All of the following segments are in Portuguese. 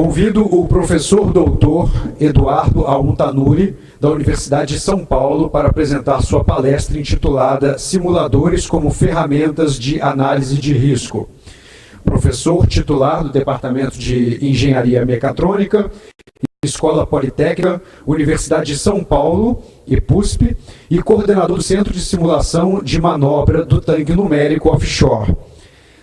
Convido o professor doutor Eduardo Aluntanuri, da Universidade de São Paulo, para apresentar sua palestra intitulada Simuladores como Ferramentas de Análise de Risco. Professor titular do Departamento de Engenharia Mecatrônica, Escola Politécnica, Universidade de São Paulo, EPUSP, e coordenador do Centro de Simulação de Manobra do Tanque Numérico Offshore.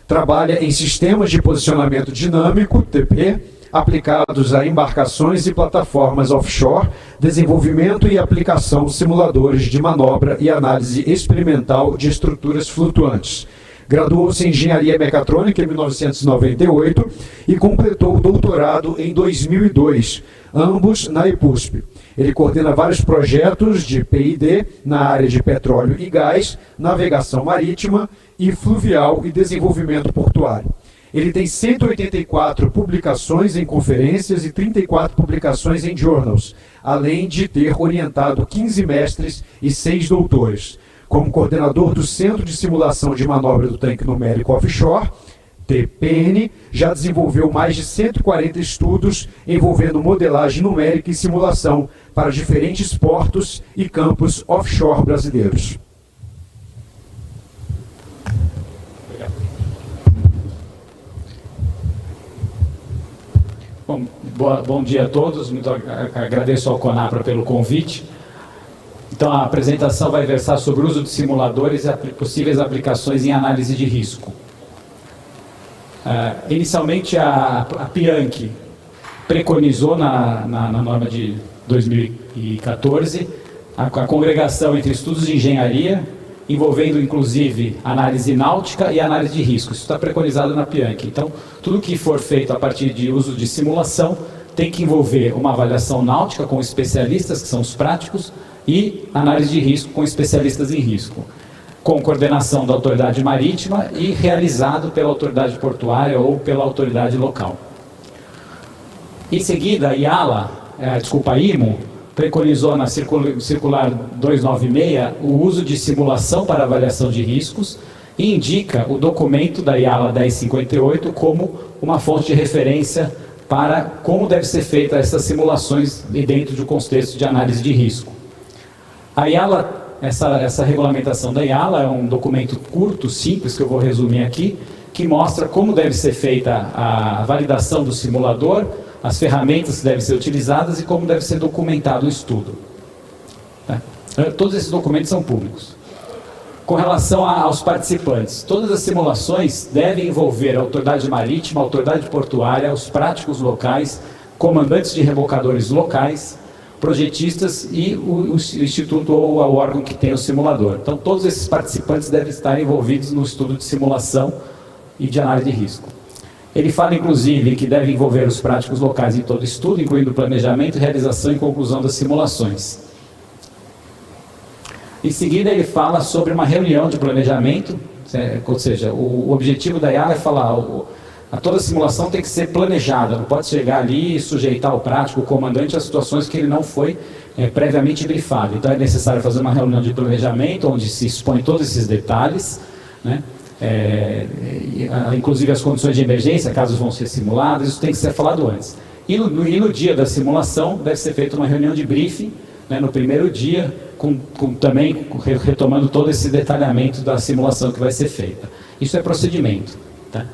Trabalha em sistemas de posicionamento dinâmico, TP, aplicados a embarcações e plataformas offshore, desenvolvimento e aplicação de simuladores de manobra e análise experimental de estruturas flutuantes. Graduou-se em Engenharia Mecatrônica em 1998 e completou o doutorado em 2002, ambos na EPUSP. Ele coordena vários projetos de P&D na área de petróleo e gás, navegação marítima e fluvial e desenvolvimento portuário. Ele tem 184 publicações em conferências e 34 publicações em journals, além de ter orientado 15 mestres e 6 doutores. Como coordenador do Centro de Simulação de Manobra do Tanque Numérico Offshore, TPN, já desenvolveu mais de 140 estudos envolvendo modelagem numérica e simulação para diferentes portos e campos offshore brasileiros. Bom dia a todos, muito agradeço ao CONAPRA pelo convite. Então a apresentação vai versar sobre o uso de simuladores e possíveis aplicações em análise de risco. Inicialmente a PIANC preconizou na norma de 2014 a congregação entre estudos de engenharia, envolvendo inclusive análise náutica e análise de risco. Isso está preconizado na PIANC. Então, tudo que for feito a partir de uso de simulação tem que envolver uma avaliação náutica com especialistas, que são os práticos, e análise de risco com especialistas em risco, com coordenação da autoridade marítima e realizado pela autoridade portuária ou pela autoridade local. Em seguida, a IMO, preconizou na circular 296 o uso de simulação para avaliação de riscos e indica o documento da IALA 1058 como uma fonte de referência para como deve ser feita essas simulações dentro do contexto de análise de risco. A IALA, essa regulamentação da IALA é um documento curto, simples, que eu vou resumir aqui, que mostra como deve ser feita a validação do simulador, as ferramentas que devem ser utilizadas e como deve ser documentado o estudo. Todos esses documentos são públicos. Com relação aos participantes, todas as simulações devem envolver a autoridade marítima, a autoridade portuária, os práticos locais, comandantes de rebocadores locais, projetistas e o instituto ou o órgão que tem o simulador. Então, todos esses participantes devem estar envolvidos no estudo de simulação e de análise de risco. Ele fala, inclusive, que deve envolver os práticos locais em todo estudo, incluindo planejamento, realização e conclusão das simulações. Em seguida, ele fala sobre uma reunião de planejamento, ou seja, o objetivo da IALA é falar toda a simulação tem que ser planejada, não pode chegar ali e sujeitar o prático, o comandante, a situações que ele não foi previamente brifado. Então é necessário fazer uma reunião de planejamento, onde se expõe todos esses detalhes, né? Inclusive as condições de emergência, casos vão ser simulados, isso tem que ser falado antes. E no dia da simulação deve ser feita uma reunião de briefing, né, no primeiro dia, também retomando todo esse detalhamento da simulação que vai ser feita. Isso é procedimento. Tá?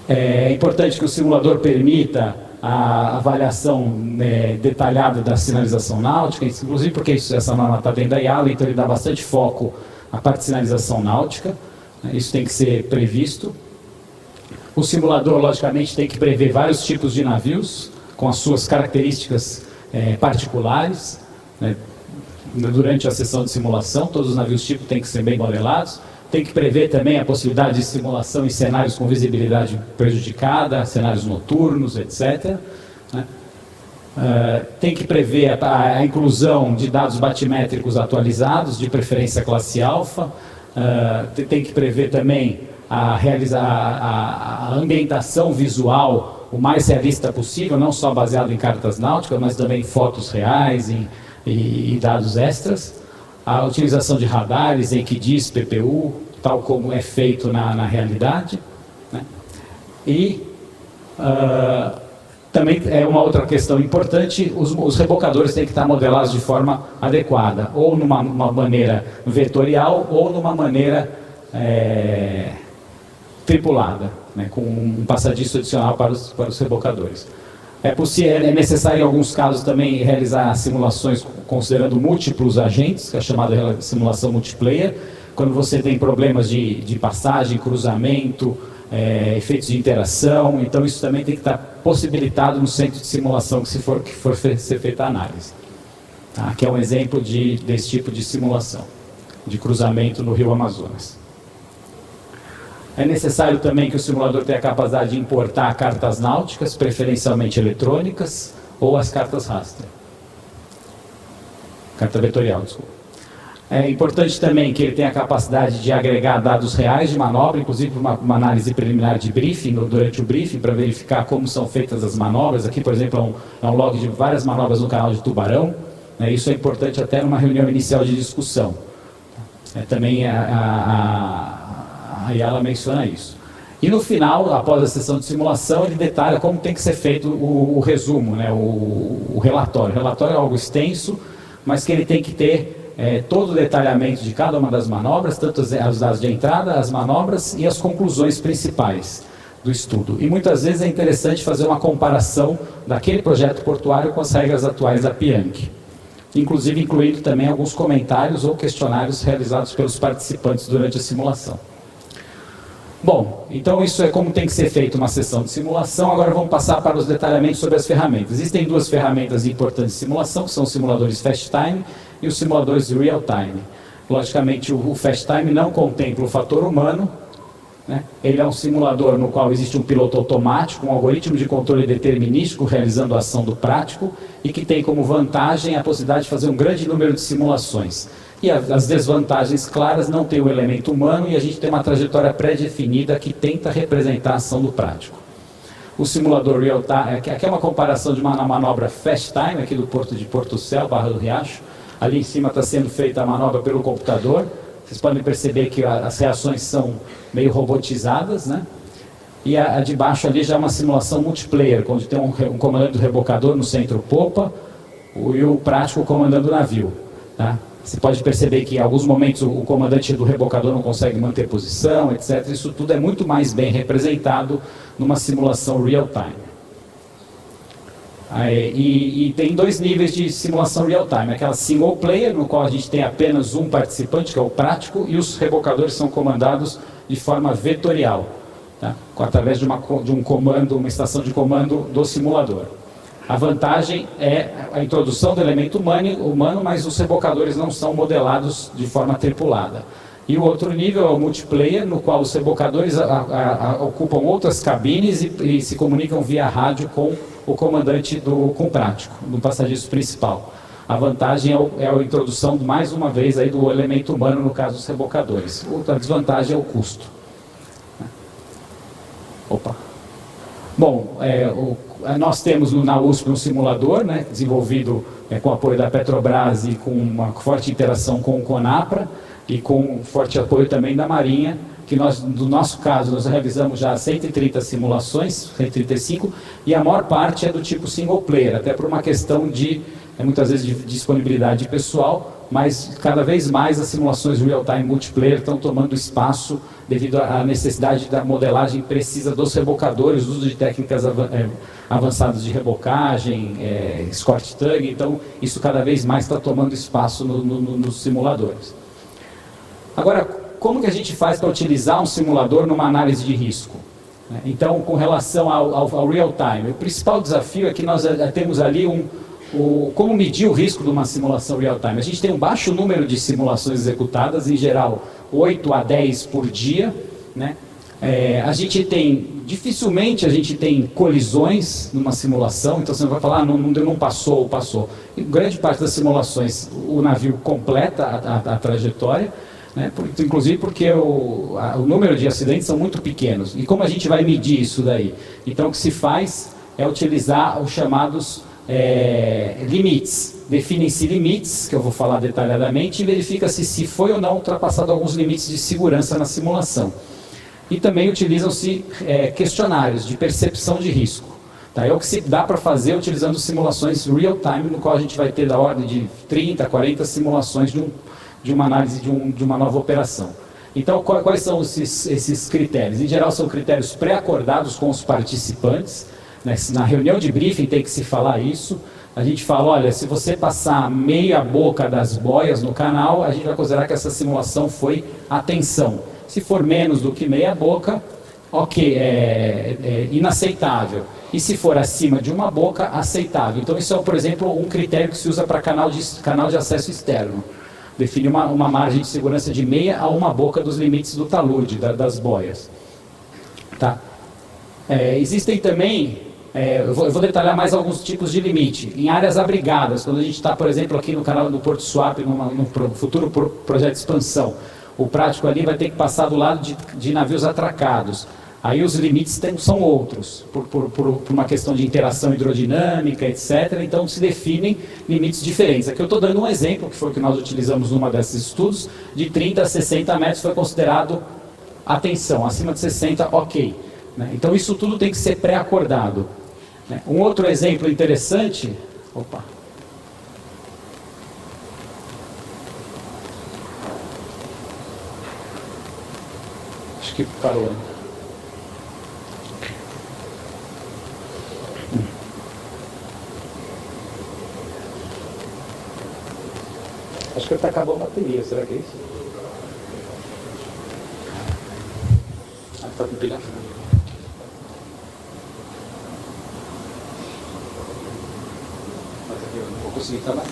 É importante que o simulador permita a avaliação detalhada da sinalização náutica, inclusive porque essa norma está dentro da IALA, então ele dá bastante foco à parte de sinalização náutica. Isso tem que ser previsto. O simulador, logicamente, tem que prever vários tipos de navios, com as suas características particulares. Né? Durante a sessão de simulação, todos os navios tipo têm que ser bem modelados. Tem que prever também a possibilidade de simulação em cenários com visibilidade prejudicada, cenários noturnos, etc. Né? Tem que prever a inclusão de dados batimétricos atualizados, de preferência classe alfa. Tem que prever também a ambientação visual o mais realista possível, não só baseado em cartas náuticas, mas também em fotos reais e dados extras. A utilização de radares, EQDIS, PPU, tal como é feito na realidade. Né? E Também é uma outra questão importante, os rebocadores têm que estar modelados de forma adequada, ou numa maneira vetorial, ou numa maneira tripulada, né, com um passadiço adicional para os rebocadores. É necessário, em alguns casos, também realizar simulações considerando múltiplos agentes, que é a chamada simulação multiplayer, quando você tem problemas de passagem, cruzamento, efeitos de interação. Então isso também tem que estar possibilitado no centro de simulação que for ser feita a análise. Tá? Aqui é um exemplo desse tipo de simulação, de cruzamento no Rio Amazonas. É necessário também que o simulador tenha a capacidade de importar cartas náuticas, preferencialmente eletrônicas, ou as cartas raster. Carta vetorial, desculpa. É importante também que ele tenha a capacidade de agregar dados reais de manobra, inclusive uma análise preliminar de briefing, durante o briefing, para verificar como são feitas as manobras. Aqui, por exemplo, é um log de várias manobras no canal de Tubarão. Né? Isso é importante até numa reunião inicial de discussão. Também a Ayala menciona isso. E no final, após a sessão de simulação, ele detalha como tem que ser feito o resumo, né? o relatório. O relatório é algo extenso, mas que ele tem que ter todo o detalhamento de cada uma das manobras, tanto os dados de entrada, as manobras e as conclusões principais do estudo. E muitas vezes é interessante fazer uma comparação daquele projeto portuário com as regras atuais da PIANC, inclusive incluindo também alguns comentários ou questionários realizados pelos participantes durante a simulação. Bom, então isso é como tem que ser feita uma sessão de simulação. Agora vamos passar para os detalhamentos sobre as ferramentas. Existem duas ferramentas importantes de simulação, que são os simuladores Fast Time e os simuladores Real Time. Logicamente, o Fast Time não contempla o fator humano, né? Ele é um simulador no qual existe um piloto automático, um algoritmo de controle determinístico realizando a ação do prático e que tem como vantagem a possibilidade de fazer um grande número de simulações. E as desvantagens claras, não tem o elemento humano e a gente tem uma trajetória pré-definida que tenta representar a ação do prático. O simulador Real Time, aqui é uma comparação de uma manobra Fast Time, aqui do porto de Porto Céu, Barra do Riacho. Ali em cima está sendo feita a manobra pelo computador. Vocês podem perceber que as reações são meio robotizadas, né? E a de baixo ali já é uma simulação multiplayer, onde tem um comandante do rebocador no centro popa e o prático comandando o navio, tá? Você pode perceber que em alguns momentos o comandante do rebocador não consegue manter posição, etc. Isso tudo é muito mais bem representado numa simulação real-time. E tem dois níveis de simulação real-time. Aquela single player, no qual a gente tem apenas um participante, que é o prático, e os rebocadores são comandados de forma vetorial, tá? Através de um comando, uma estação de comando do simulador. A vantagem é a introdução do elemento humano, mas os rebocadores não são modelados de forma tripulada. E o outro nível é o multiplayer, no qual os rebocadores ocupam outras cabines e se comunicam via rádio com o comandante com o prático, do passageiro principal. A vantagem é a introdução, mais uma vez, aí, do elemento humano, no caso dos rebocadores. Outra desvantagem é o custo. Opa! Bom, nós temos na USP um simulador, né, desenvolvido com apoio da Petrobras e com uma forte interação com o CONAPRA e com forte apoio também da Marinha, que no nosso caso, nós realizamos já 130 simulações, 135, e a maior parte é do tipo single player, até por uma questão muitas vezes de disponibilidade pessoal, mas cada vez mais as simulações real-time multiplayer estão tomando espaço devido à necessidade da modelagem precisa dos rebocadores, uso de técnicas avançadas de rebocagem, escort tug. Então isso cada vez mais está tomando espaço nos simuladores. Agora, como que a gente faz para utilizar um simulador numa análise de risco? Então, com relação ao real-time, o principal desafio é que nós temos ali como medir o risco de uma simulação real-time. A gente tem um baixo número de simulações executadas, em geral 8 a 10 por dia, né? Dificilmente a gente tem colisões numa simulação, então você não vai falar, não passou ou passou. Em grande parte das simulações o navio completa a trajetória, né? Inclusive porque o número de acidentes são muito pequenos. E como a gente vai medir isso daí? Então o que se faz é utilizar os chamados limites. Definem-se limites, que eu vou falar detalhadamente, e verifica-se se foi ou não ultrapassado alguns limites de segurança na simulação. E também utilizam-se questionários de percepção de risco. Tá? É o que se dá para fazer utilizando simulações real-time, no qual a gente vai ter da ordem de 30, 40 simulações de uma análise de uma nova operação. Então, quais são esses critérios? Em geral, são critérios pré-acordados com os participantes, né? Na reunião de briefing tem que se falar isso. A gente fala, olha, se você passar meia boca das boias no canal, a gente vai considerar que essa simulação foi atenção. Se for menos do que meia boca, ok, é inaceitável. E se for acima de uma boca, aceitável. Então isso é, por exemplo, um critério que se usa para canal de acesso externo. Define uma margem de segurança de meia a uma boca dos limites do talude, das boias. Tá? Existem também... eu vou detalhar mais alguns tipos de limite. Em áreas abrigadas, quando a gente está, por exemplo, aqui no canal do Porto Swap, num futuro projeto de expansão, o prático ali vai ter que passar do lado de navios atracados. Aí os limites são outros, por uma questão de interação hidrodinâmica, etc. Então se definem limites diferentes. Aqui eu estou dando um exemplo, que foi o que nós utilizamos numa desses estudos, de 30 a 60 metros foi considerado atenção, acima de 60, ok. Então isso tudo tem que ser pré-acordado. Um outro exemplo interessante... Opa! Acho que parou. Acho que acabou a bateria, será que é isso? Está com pilha? Não vou conseguir trabalhar.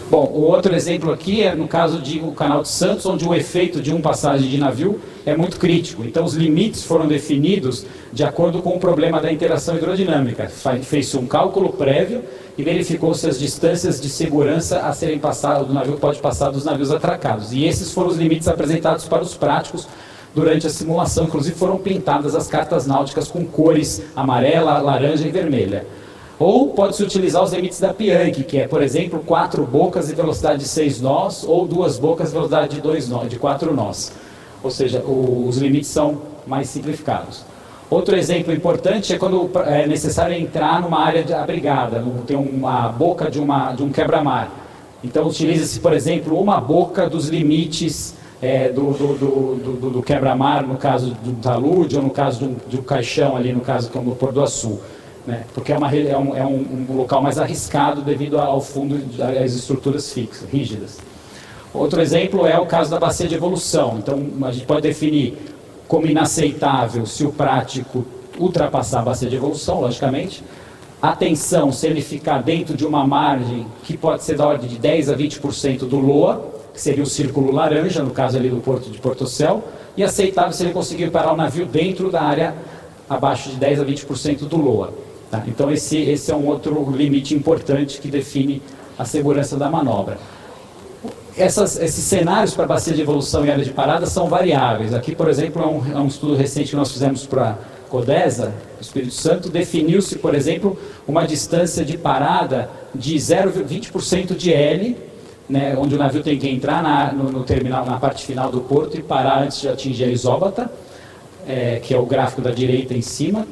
Bom, o outro exemplo aqui é no caso do canal de Santos, onde o efeito de uma passagem de navio é muito crítico. Então os limites foram definidos de acordo com o problema da interação hidrodinâmica. Fez-se um cálculo prévio e verificou-se as distâncias de segurança a serem passadas, do navio pode passar dos navios atracados. E esses foram os limites apresentados para os práticos durante a simulação. Inclusive foram pintadas as cartas náuticas com cores amarela, laranja e vermelha. Ou pode-se utilizar os limites da Pianchi, que é, por exemplo, 4 bocas e velocidade de 6 nós, ou 2 bocas e velocidade de 4 nós. Ou seja, os limites são mais simplificados. Outro exemplo importante é quando é necessário entrar numa área abrigada, tem uma boca de um quebra-mar. Então utiliza-se, por exemplo, uma boca dos limites do quebra-mar, no caso do talude, ou no caso do caixão ali, no caso como no Porto do Açu. Né? Porque é um local mais arriscado devido ao fundo das estruturas fixas, rígidas. Outro exemplo é o caso da bacia de evolução. Então a gente pode definir como inaceitável se o prático ultrapassar a bacia de evolução, logicamente. A tensão, se ele ficar dentro de uma margem que pode ser da ordem de 10 a 20% do LOA, que seria o círculo laranja, no caso ali do porto de Portocel, e aceitável se ele conseguir parar o navio dentro da área abaixo de 10 a 20% do LOA. Tá? Então esse é um outro limite importante que define a segurança da manobra. Esses cenários para bacia de evolução e área de parada são variáveis. Aqui, por exemplo, é um estudo recente que nós fizemos para a Codesa, Espírito Santo, definiu-se, por exemplo, uma distância de parada de 0,20% de L, né, onde o navio tem que entrar no terminal, na parte final do porto e parar antes de atingir a isóbata, que é o gráfico da direita em cima,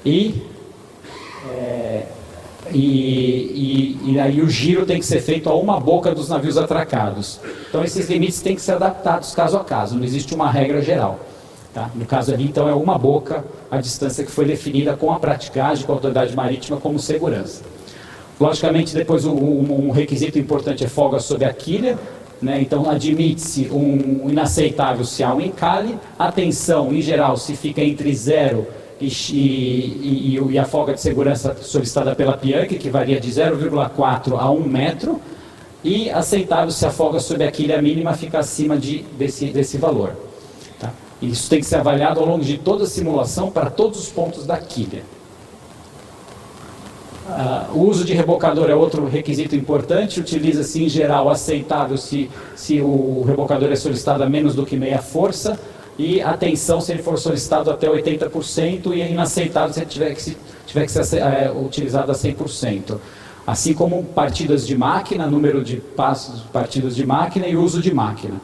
e aí o giro tem que ser feito a uma boca dos navios atracados. Então esses limites têm que ser adaptados caso a caso, não existe uma regra geral. Tá? No caso ali, então, é uma boca a distância que foi definida com a praticagem, com a autoridade marítima como segurança. Logicamente, depois um requisito importante é folga sob a quilha, né? Então admite-se um inaceitável se há um encalhe, a tensão, em geral, se fica entre 0 e a folga de segurança solicitada pela Pianchi, que varia de 0,4 a 1 metro, e aceitável se a folga sob a quilha mínima fica acima desse valor. Tá? Isso tem que ser avaliado ao longo de toda a simulação para todos os pontos da quilha. O uso de rebocador é outro requisito importante, utiliza-se em geral aceitável se o rebocador é solicitado a menos do que meia força, e a tensão se ele for solicitado até 80%, e é inaceitável se ele tiver que ser utilizado a 100%. Assim como partidas de máquina, número de passos, partidas de máquina e uso de máquina.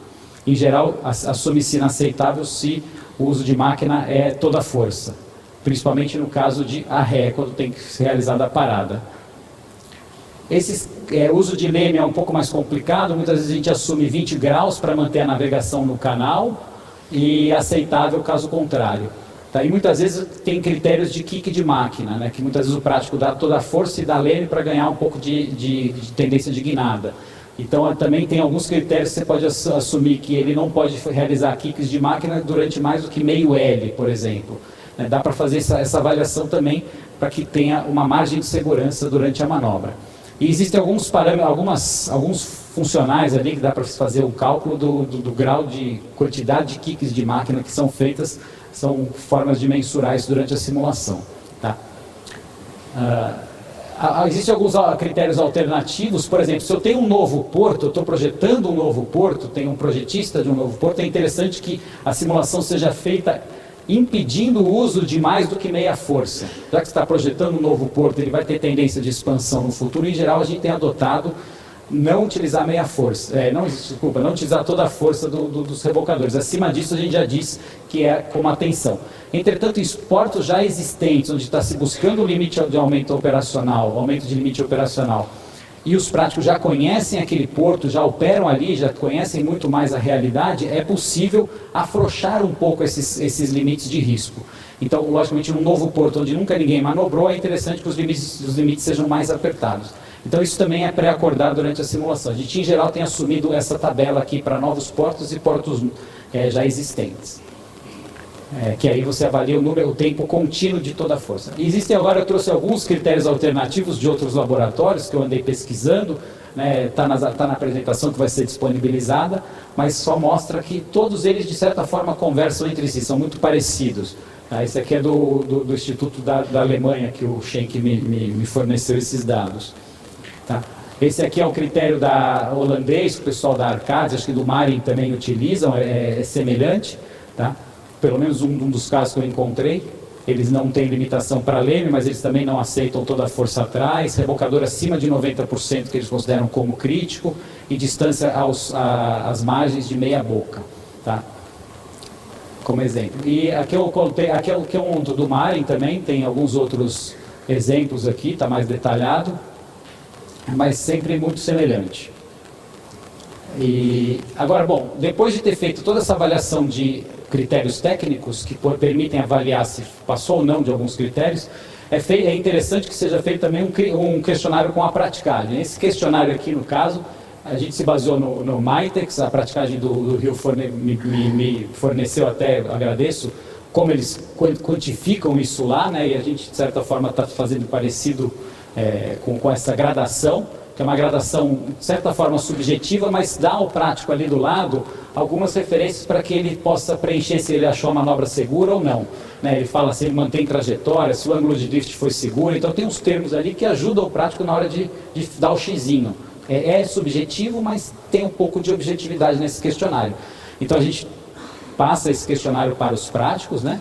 Em geral, assume-se inaceitável se o uso de máquina é toda a força. principalmente no caso de arré, quando tem que ser realizada a parada. O uso de leme é um pouco mais complicado, muitas vezes a gente assume 20 graus para manter a navegação no canal, e aceitável caso contrário. Tá? E muitas vezes tem critérios de kick de máquina, né? Que muitas vezes o prático dá toda a força e dá leme para ganhar um pouco de tendência de guinada. Então também tem alguns critérios que você pode assumir que ele não pode realizar kicks de máquina durante mais do que meio L, por exemplo. Dá para fazer essa avaliação também para que tenha uma margem de segurança durante a manobra. E existem alguns parâmetros, alguns funcionais ali que dá para fazer o cálculo do grau de quantidade de kicks de máquina que são feitas, são formas de mensurar isso durante a simulação. Tá? Existem alguns critérios alternativos, por exemplo, se eu tenho um novo porto, eu estou projetando um novo porto, tenho um projetista de um novo porto, é interessante que a simulação seja feita impedindo o uso de mais do que meia força. Já que você está projetando um novo porto, ele vai ter tendência de expansão no futuro, em geral a gente tem adotado não utilizar meia força, não utilizar toda a força dos rebocadores. Acima disso a gente já diz que é como a tensão. Entretanto, em portos já existentes, onde está se buscando o limite de aumento operacional, aumento de limite operacional, e os práticos já conhecem aquele porto, já operam ali, já conhecem muito mais a realidade, é possível afrouxar um pouco esses limites de risco. Então, logicamente, num novo porto onde nunca ninguém manobrou, é interessante que os limites sejam mais apertados. Então, isso também é pré-acordado durante a simulação. A gente, em geral, tem assumido essa tabela aqui para novos portos e portos já existentes. Que aí você avalia o tempo contínuo de toda a força. E existem agora, eu trouxe alguns critérios alternativos de outros laboratórios que eu andei pesquisando, tá na apresentação que vai ser disponibilizada, mas só mostra que todos eles, de certa forma, conversam entre si, são muito parecidos. Esse aqui é do Instituto da Alemanha, que o Schenck me forneceu esses dados. Tá? Esse aqui é o critério holandês, que o pessoal da Arcades, acho que do Marin também utilizam, é semelhante, tá? Pelo menos um dos casos que eu encontrei. Eles não têm limitação para leme, mas eles também não aceitam toda a força atrás, rebocador acima de 90% que eles consideram como crítico, e distância às margens de meia boca, tá? Como exemplo. E aqui eu contei, aqui é um do Marin também, tem alguns outros exemplos aqui, está mais detalhado, mas sempre muito semelhante. E agora, bom, depois de ter feito toda essa avaliação de critérios técnicos que permitem avaliar se passou ou não de alguns critérios, é interessante que seja feito também um questionário com a praticagem. Esse questionário aqui, no caso, a gente se baseou no MITEX, a praticagem do Rio me forneceu, até agradeço, como eles quantificam isso lá, né? E a gente, de certa forma, está fazendo parecido com essa gradação, que é uma gradação, de certa forma, subjetiva, mas dá ao prático ali do lado algumas referências para que ele possa preencher se ele achou a manobra segura ou não. Né? Ele fala se ele mantém trajetória, se o ângulo de drift foi seguro, então tem uns termos ali que ajudam o prático na hora de dar o xizinho. É subjetivo, mas tem um pouco de objetividade nesse questionário. Então a gente passa esse questionário para os práticos, né?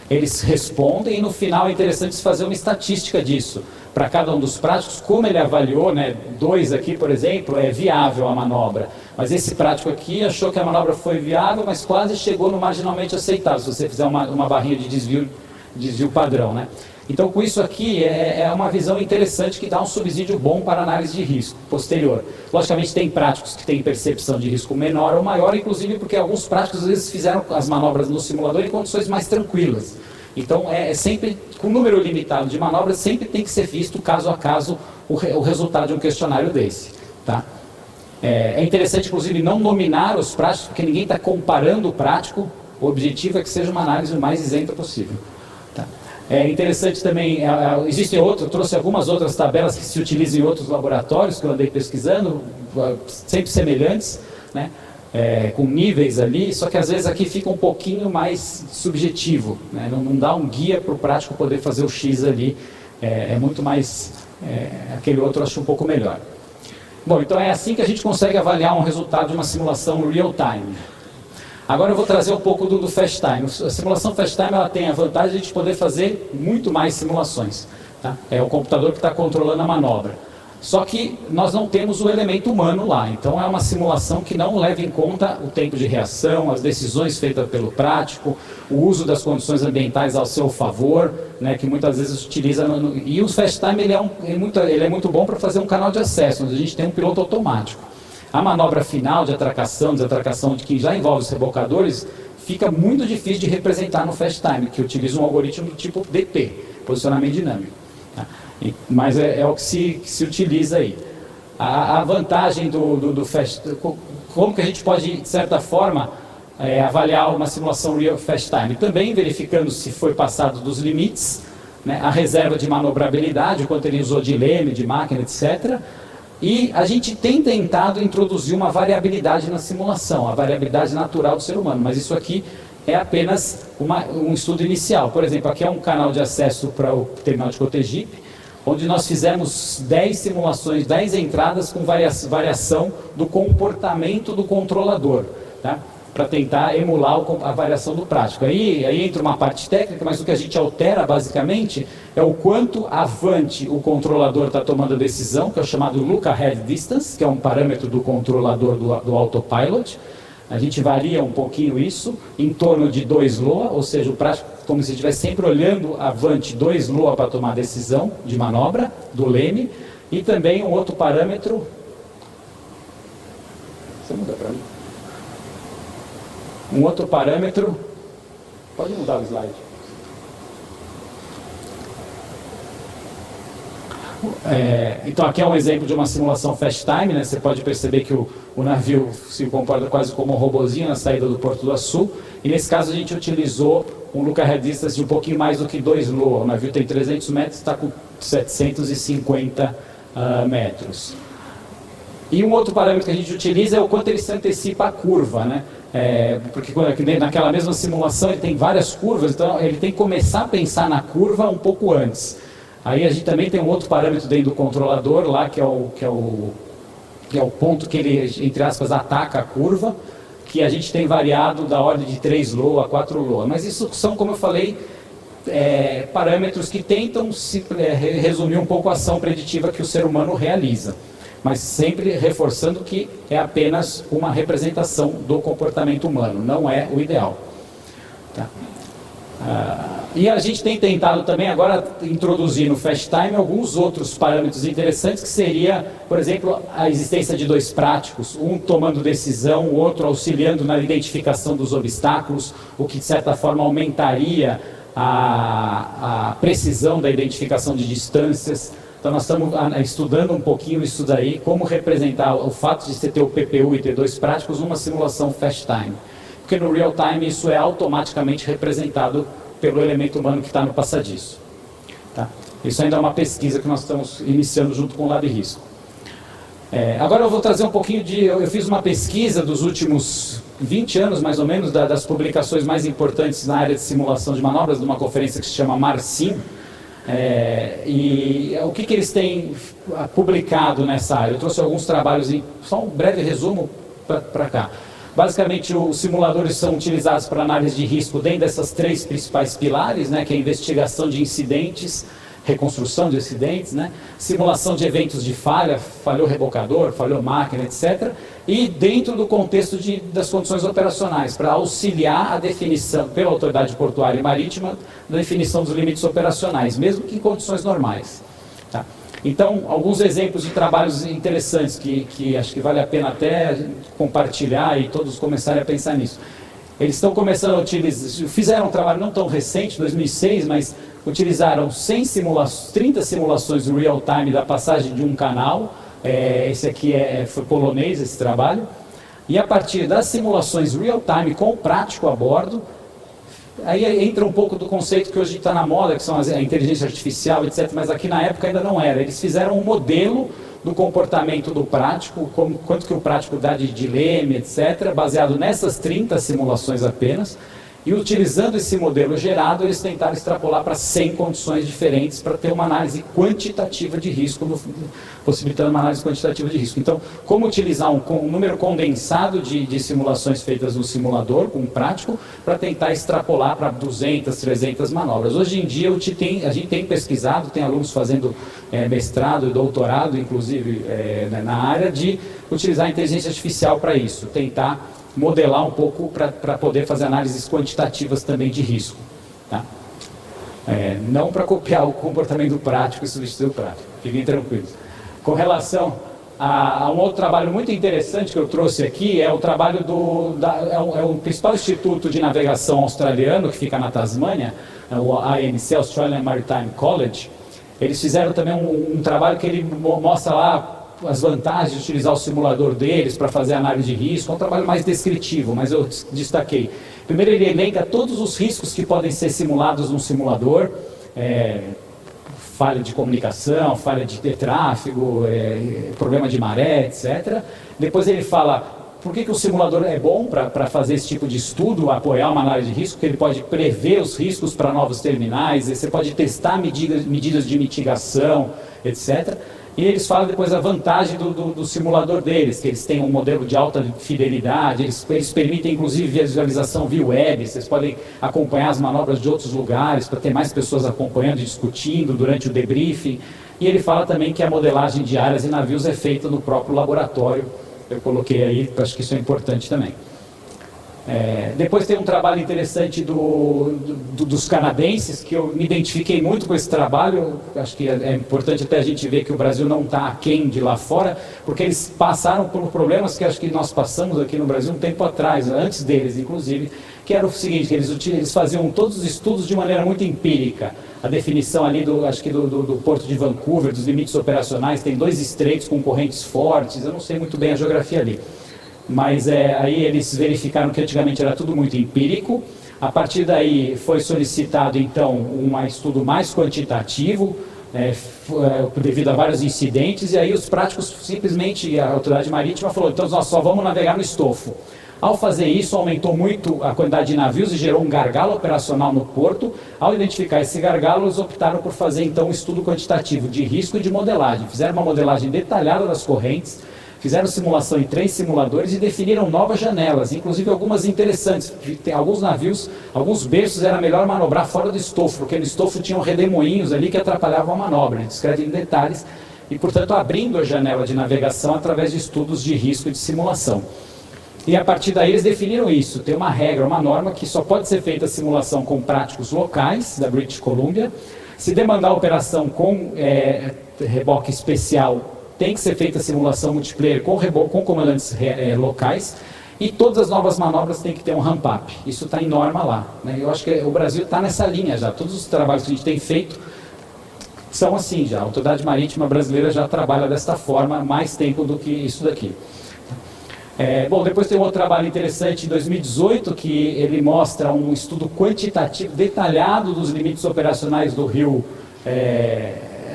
Eles respondem e no final é interessante fazer uma estatística disso. Para cada um dos práticos, como ele avaliou, né, 2 aqui, por exemplo, é viável a manobra. Mas esse prático aqui achou que a manobra foi viável, mas quase chegou no marginalmente aceitável, se você fizer uma barrinha de desvio padrão, né? Então, com isso aqui, é uma visão interessante que dá um subsídio bom para a análise de risco posterior. Logicamente, tem práticos que têm percepção de risco menor ou maior, inclusive porque alguns práticos, às vezes, fizeram as manobras no simulador em condições mais tranquilas. Então, sempre, com número limitado de manobras, sempre tem que ser visto, caso a caso, o resultado de um questionário desse. Tá? É interessante, inclusive, não nominar os práticos, porque ninguém está comparando o prático. O objetivo é que seja uma análise o mais isenta possível. Tá? É interessante também, existem outros, eu trouxe algumas outras tabelas que se utilizam em outros laboratórios, que eu andei pesquisando, sempre semelhantes, né? Com níveis ali, só que às vezes aqui fica um pouquinho mais subjetivo, né? Não dá um guia para o prático poder fazer o X ali, é muito mais, aquele outro eu acho um pouco melhor. Bom, então é assim que a gente consegue avaliar um resultado de uma simulação real time. Agora eu vou trazer um pouco do Fast Time. A simulação Fast Time ela tem a vantagem de a gente poder fazer muito mais simulações. Tá? É o computador que está controlando a manobra. Só que nós não temos o elemento humano lá, então é uma simulação que não leva em conta o tempo de reação, as decisões feitas pelo prático, o uso das condições ambientais ao seu favor, né, que muitas vezes utiliza... E o Fast Time ele é muito bom para fazer um canal de acesso, onde a gente tem um piloto automático. A manobra final de atracação, desatracação, que já envolve os rebocadores, fica muito difícil de representar no Fast Time, que utiliza um algoritmo do tipo DP, posicionamento dinâmico. Tá? Mas é o que se utiliza aí. A vantagem do Fast... Como que a gente pode, de certa forma, avaliar uma simulação Real Fast Time? Também verificando se foi passado dos limites, né, a reserva de manobrabilidade, o quanto ele usou de leme, de máquina, etc. E a gente tem tentado introduzir uma variabilidade na simulação, a variabilidade natural do ser humano, mas isso aqui é apenas um estudo inicial. Por exemplo, aqui é um canal de acesso para o terminal de Cotegipe, onde nós fizemos 10 simulações, 10 entradas com variação do comportamento do controlador, tá? Para tentar emular a variação do prático. Aí entra uma parte técnica, mas o que a gente altera basicamente é o quanto avante o controlador está tomando a decisão, que é o chamado Look Ahead Distance, que é um parâmetro do controlador do autopilot. A gente varia um pouquinho isso, em torno de 2 LOA, ou seja, o prático como se estivesse sempre olhando avante 2 LOA para tomar a decisão de manobra do leme, e também um outro parâmetro... Você muda para mim? Um outro parâmetro... Pode mudar o slide. Então aqui é um exemplo de uma simulação Fast Time, né? Você pode perceber que o navio se comporta quase como um robozinho na saída do Porto do Açu, e nesse caso a gente utilizou um Look Ahead Distance de um pouquinho mais do que 2 LOA. O navio tem 300 metros, está com 750 metros. E um outro parâmetro que a gente utiliza é o quanto ele se antecipa à curva, né? Porque naquela mesma simulação ele tem várias curvas, então ele tem que começar a pensar na curva um pouco antes. Aí a gente também tem um outro parâmetro dentro do controlador lá, que é o ponto que ele, entre aspas, ataca a curva, que a gente tem variado da ordem de 3 LOA a 4 LOA. Mas isso são, como eu falei, parâmetros que tentam resumir um pouco a ação preditiva que o ser humano realiza, mas sempre reforçando que é apenas uma representação do comportamento humano, não é o ideal. Tá? E a gente tem tentado também agora introduzir no Fast Time alguns outros parâmetros interessantes, que seria, por exemplo, a existência de 2 práticos, um tomando decisão, o outro auxiliando na identificação dos obstáculos, o que de certa forma aumentaria a precisão da identificação de distâncias. Então nós estamos estudando um pouquinho isso daí, como representar o fato de você ter o PPU e ter 2 práticos numa simulação Fast Time. Porque no Real Time isso é automaticamente representado pelo elemento humano que está no passadiço. Tá? Isso ainda é uma pesquisa que nós estamos iniciando junto com o Lab Risco. Agora eu vou trazer um pouquinho de... Eu fiz uma pesquisa dos últimos 20 anos, mais ou menos, das publicações mais importantes na área de simulação de manobras, de uma conferência que se chama Marsim. E o que eles têm publicado nessa área? Eu trouxe alguns trabalhos, só um breve resumo para cá. Basicamente, os simuladores são utilizados para análise de risco dentro dessas 3 principais pilares, né, que é a investigação de incidentes, reconstrução de incidentes, né, simulação de eventos de falha, falhou rebocador, falhou máquina, etc. E dentro do contexto das condições operacionais, para auxiliar a definição, pela autoridade portuária e marítima, da definição dos limites operacionais, mesmo que em condições normais. Tá? Então, alguns exemplos de trabalhos interessantes que acho que vale a pena até compartilhar e todos começarem a pensar nisso. Eles estão começando a utilizar, fizeram um trabalho não tão recente, 2006, mas utilizaram 30 simulações do real time da passagem de um canal. Esse aqui foi polonês, esse trabalho. E a partir das simulações real time com o prático a bordo, aí entra um pouco do conceito que hoje está na moda, que são a inteligência artificial, etc., mas aqui na época ainda não era. Eles fizeram um modelo do comportamento do prático, quanto que o prático dá de leme, etc., baseado nessas 30 simulações apenas, e utilizando esse modelo gerado, eles tentaram extrapolar para 100 condições diferentes para ter uma análise quantitativa de risco possibilitando uma análise quantitativa de risco. Então, como utilizar um número condensado de simulações feitas no simulador, com um prático, para tentar extrapolar para 200, 300 manobras. Hoje em dia, a gente tem pesquisado, tem alunos fazendo mestrado e doutorado, inclusive, na área de utilizar a inteligência artificial para isso, tentar modelar um pouco para poder fazer análises quantitativas também de risco. Tá? Não para copiar o comportamento prático e substituir o prático, fiquem tranquilos. Com relação a um outro trabalho muito interessante que eu trouxe aqui, é o trabalho é o principal instituto de navegação australiano, que fica na Tasmânia, o AMC, Australian Maritime College. Eles fizeram também um trabalho que ele mostra lá as vantagens de utilizar o simulador deles para fazer análise de risco. É um trabalho mais descritivo, mas eu destaquei. Primeiro, ele elenca todos os riscos que podem ser simulados num simulador, falha de comunicação, falha de tráfego, problema de maré, etc. Depois ele fala por que o simulador é bom para fazer esse tipo de estudo, apoiar uma análise de risco, que ele pode prever os riscos para novos terminais, você pode testar medidas de mitigação, etc. E eles falam depois a vantagem do simulador deles, que eles têm um modelo de alta fidelidade, eles permitem inclusive visualização via web, vocês podem acompanhar as manobras de outros lugares, para ter mais pessoas acompanhando e discutindo durante o debriefing. E ele fala também que a modelagem de áreas e navios é feita no próprio laboratório. Eu coloquei aí, acho que isso é importante também. Depois tem um trabalho interessante dos canadenses, que eu me identifiquei muito com esse trabalho. Acho que é importante até a gente ver que o Brasil não está aquém de lá fora, porque eles passaram por problemas que acho que nós passamos aqui no Brasil um tempo atrás, antes deles inclusive, que era o seguinte, que eles faziam todos os estudos de maneira muito empírica. A definição ali do Porto de Vancouver, dos limites operacionais, tem 2 estreitos com correntes fortes, eu não sei muito bem a geografia ali. Mas aí eles verificaram que antigamente era tudo muito empírico. A partir daí foi solicitado então um estudo mais quantitativo, devido a vários incidentes, e aí os práticos simplesmente, a autoridade marítima falou, então nós só vamos navegar no estofo. Ao fazer isso, aumentou muito a quantidade de navios e gerou um gargalo operacional no porto. Ao identificar esse gargalo, eles optaram por fazer então um estudo quantitativo de risco e de modelagem. Fizeram uma modelagem detalhada das correntes, fizeram simulação em 3 simuladores e definiram novas janelas, inclusive algumas interessantes. Tem alguns navios, alguns berços era melhor manobrar fora do estofo, porque no estofo tinham redemoinhos ali que atrapalhavam a manobra. Descrevem em detalhes e, portanto, abrindo a janela de navegação através de estudos de risco e de simulação. E a partir daí eles definiram isso. Tem uma regra, uma norma que só pode ser feita a simulação com práticos locais da British Columbia. Se demandar a operação com reboque especial, tem que ser feita a simulação multiplayer com comandantes locais, e todas as novas manobras têm que ter um ramp-up. Isso está em norma lá. Né? Eu acho que o Brasil está nessa linha já. Todos os trabalhos que a gente tem feito são assim já. A Autoridade Marítima Brasileira já trabalha desta forma há mais tempo do que isso daqui. Bom, depois tem um outro trabalho interessante em 2018, que ele mostra um estudo quantitativo detalhado dos limites operacionais do rio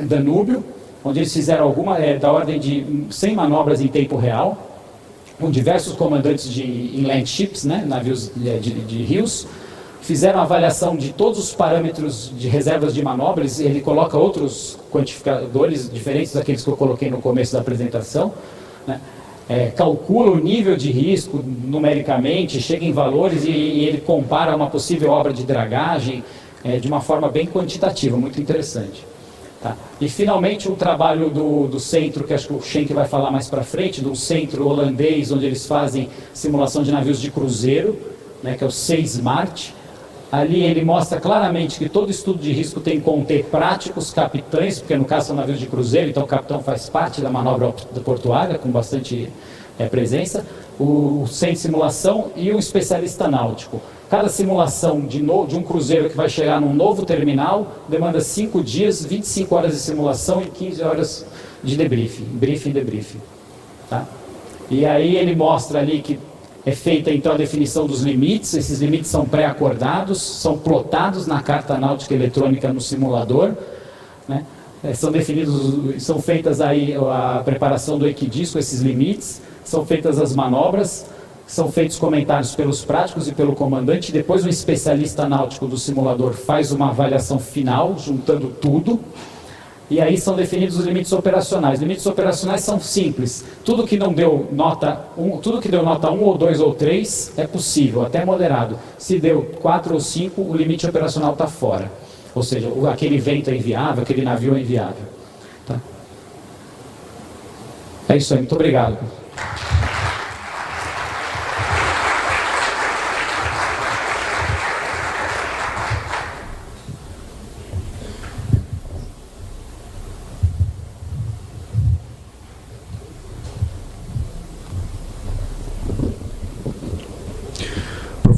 Danúbio, onde eles fizeram da ordem de 100 manobras em tempo real, com diversos comandantes de inland ships, né, navios de rios, fizeram a avaliação de todos os parâmetros de reservas de manobras. Ele coloca outros quantificadores diferentes daqueles que eu coloquei no começo da apresentação, né? Calcula o nível de risco numericamente, chega em valores e ele compara uma possível obra de dragagem de uma forma bem quantitativa, muito interessante. Tá. E finalmente um trabalho do centro, que acho que o Schenck vai falar mais para frente, do centro holandês, onde eles fazem simulação de navios de cruzeiro, né, que é o SeaSmart. Ali ele mostra claramente que todo estudo de risco tem que conter práticos, capitães, porque no caso são navios de cruzeiro, então o capitão faz parte da manobra portuária, com bastante presença, o sem simulação e o especialista náutico. Cada simulação de um cruzeiro que vai chegar num novo terminal demanda 5 dias, 25 horas de simulação e 15 horas de debriefing, briefing e debriefing. Tá? E aí ele mostra ali que é feita então a definição dos limites. Esses limites são pré-acordados, são plotados na carta náutica eletrônica no simulador, né? São feitas aí a preparação do equidisco, esses limites, são feitas as manobras, são feitos comentários pelos práticos e pelo comandante. Depois o especialista náutico do simulador faz uma avaliação final, juntando tudo. E aí são definidos os limites operacionais. Limites operacionais são simples. Tudo que não deu nota 1, tudo que deu nota 1 ou 2 ou 3 é possível, até moderado. Se deu 4 ou 5, o limite operacional está fora. Ou seja, aquele vento é inviável, aquele navio é inviável. Tá? É isso aí, muito obrigado.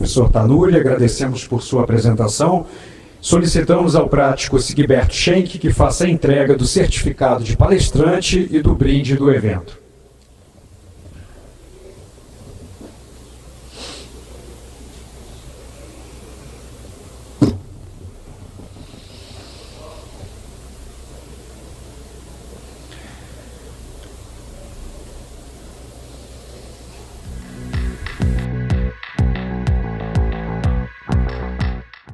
Professor Tanuri, agradecemos por sua apresentação. Solicitamos ao prático Sigberto Schenck que faça a entrega do certificado de palestrante e do brinde do evento.